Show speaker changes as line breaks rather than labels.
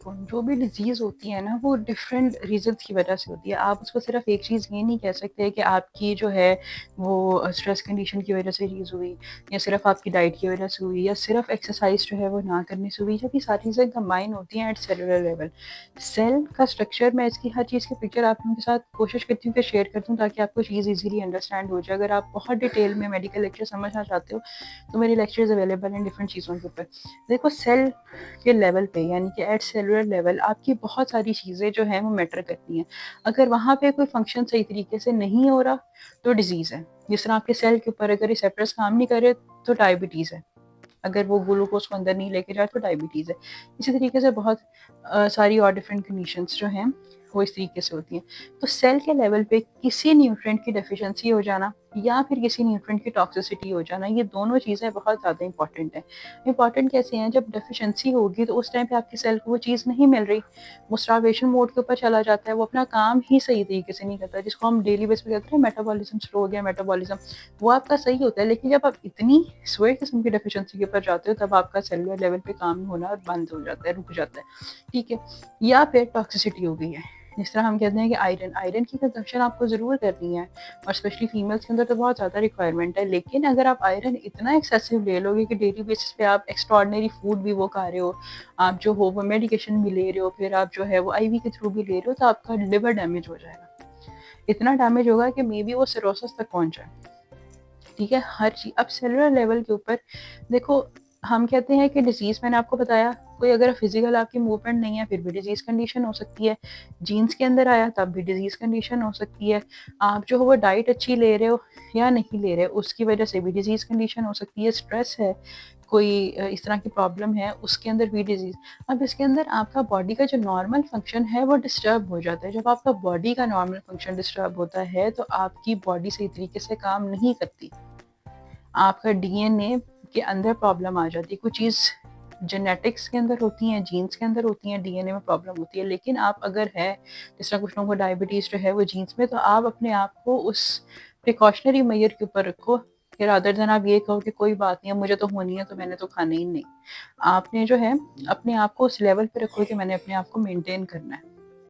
जो भी डिज़ीज़ होती है ना, वो डिफरेंट रीज़न्स की वजह से होती है। आप उसको सिर्फ़ एक चीज़ ये नहीं कह सकते कि आपकी जो है वो स्ट्रेस कंडीशन की वजह से चीज़ हुई, या सिर्फ़ आपकी डाइट की वजह से हुई, या सिर्फ़ एक्सरसाइज़ जो है वो ना करने से हुई। जब ये सारी चीज़ें कंबाइन होती हैं एट सेलुलर लेवल, सेल का स्ट्रक्चर, मैं इसकी हर चीज़ की पिक्चर आप लोगों के साथ कोशिश करती हूँ कि शेयर कर दूँ, ताकि आपको चीज़ ईज़िली अंडरस्टैंड हो जाए। अगर आप बहुत डिटेल में मेडिकल लेक्चर समझना चाहते हो, तो मेरे लेक्चर्स अवेलेबल हैं डिफरेंट चीज़ों के ऊपर। देखो, सेल के लेवल पे, यानी कि एट सेलुलर लेवल, आपकी बहुत सारी चीज़ें जो हैं वो मैटर करती हैं। अगर वहाँ पे कोई फंक्शन सही तरीके से नहीं हो रहा, तो डिज़ीज़ है। जिस तरह आपके सेल के ऊपर अगर रिसेप्टर्स काम नहीं कर रहे, तो डायबिटीज़ है। अगर वो ग्लूकोज को अंदर नहीं लेके जाए, तो डायबिटीज़ है। इसी तरीके से बहुत सारी और डिफरेंट कंडीशंस जो हैं वो इस तरीके से होती हैं। तो सेल के लेवल पे किसी न्यूट्रिएंट की डेफिशिएंसी हो जाना, या फिर किसी न्यूट्रिएंट की टॉक्सिसिटी हो जाना, ये दोनों चीज़ें बहुत ज़्यादा इंपॉर्टेंट हैं। इंपॉर्टेंट कैसे हैं? जब डेफिशिएंसी होगी तो उस टाइम पे आपकी सेल को वो चीज़ नहीं मिल रही, वो स्टार्वेशन मोड के ऊपर चला जाता है, वो अपना काम ही सही तरीके से नहीं करता, जिसको हम डेली बेस पे कहते हैं मेटाबॉलिज्म स्लो हो गया, मेटाबॉलिज्म वो आपका सही होता है। लेकिन जब आप इतनी स्वे किस्म की डेफिशिएंसी के ऊपर जाते हो, तब आपका सेलुलर लेवल पे काम होना बंद हो जाता है, रुक जाता है, ठीक है। या फिर टॉक्सिसिटी हो गई है, जिस तरह हम कहते हैं कि आयरन की कंजम्पशन आपको ज़रूर करनी है, और स्पेशली फीमेल्स के अंदर तो बहुत ज़्यादा रिक्वायरमेंट है। लेकिन अगर आप आयरन इतना एक्सेसिव ले लोगे कि डेली बेसिस पे आप एक्स्ट्रॉर्डनरी फूड भी वो खा रहे हो, आप जो हो वो मेडिकेशन भी ले रहे हो, फिर आप जो है वो आईवी के थ्रू भी ले रहे हो, तो आपका लिवर डैमेज हो जाएगा। इतना डैमेज होगा कि मे बी वो सिरोसिस तक पहुंच जाए, ठीक है। हर चीज़ अब सेलुलर लेवल के ऊपर देखो, हम कहते हैं कि डिजीज़, मैंने आपको बताया, कोई अगर फिजिकल आपकी मूवमेंट नहीं है, फिर भी डिजीज़ कंडीशन हो सकती है। जीन्स के अंदर आया, तब भी डिजीज़ कंडीशन हो सकती है। आप जो हो वो डाइट अच्छी ले रहे हो या नहीं ले रहे, उसकी वजह से भी डिजीज़ कंडीशन हो सकती है। स्ट्रेस है, कोई इस तरह की प्रॉब्लम है, उसके अंदर भी डिजीज़। अब इसके अंदर आपका बॉडी का जो नॉर्मल फंक्शन है वो डिस्टर्ब हो जाता है। जब आपका बॉडी का नॉर्मल फंक्शन डिस्टर्ब होता है, तो आपकी बॉडी सही तरीके से काम नहीं करती, आपका डीएनए के अंदर प्रॉब्लम आ जाती है। कुछ चीज़ जेनेटिक्स के अंदर होती हैं, जीन्स के अंदर होती हैं, डीएनए में प्रॉब्लम होती है। लेकिन आप अगर है, जिस तरह कुछ लोगों को डायबिटीज़ जो है वो जीन्स में, तो आप अपने आप को उस प्रिकॉशनरी मेजर के ऊपर रखो, फिर अदर देन आप ये कहो कि कोई बात नहीं है, मुझे तो होनी है, तो मैंने तो खाना ही नहीं। आपने जो है अपने आप को उस लेवल पे रखो कि मैंने अपने आप को मेंटेन करना है।